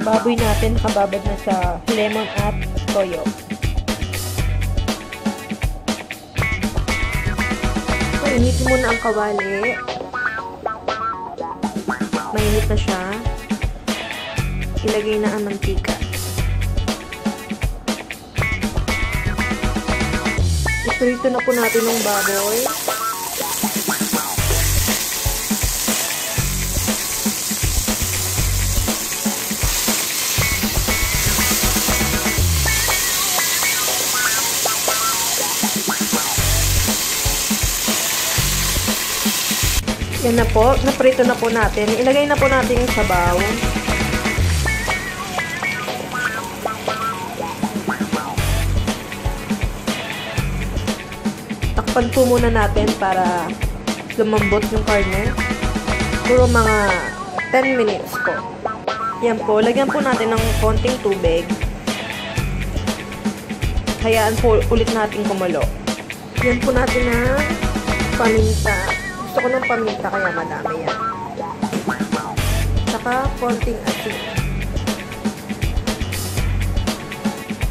baboy natin nakababad na sa lemon at toyo. Painitin muna ang kawali. Mainit na siya. Ilagay na ang mantika. Iprito na po natin ng baboy. Yan na po, naprito na po natin. Ilagay na po natin yung sabaw. Takpan po muna natin para lumambot yung karne. Puro mga 10 minutes po. Yan po, lagyan po natin ng konting tubig. Hayaan po ulit natin kumulo. Yan po natin na paminta. Gusto ko ng paminta kaya madami yan. Saka konting asin.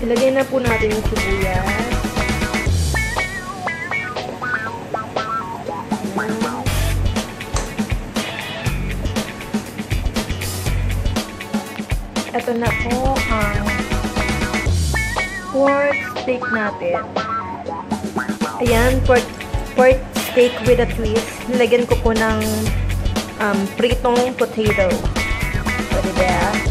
Ilagay na po natin yung sibuyas. Ito na po ang pork steak natin. Ayan, pork steak with a twist. Nilagyan ko po ng pritong potato. So, diba?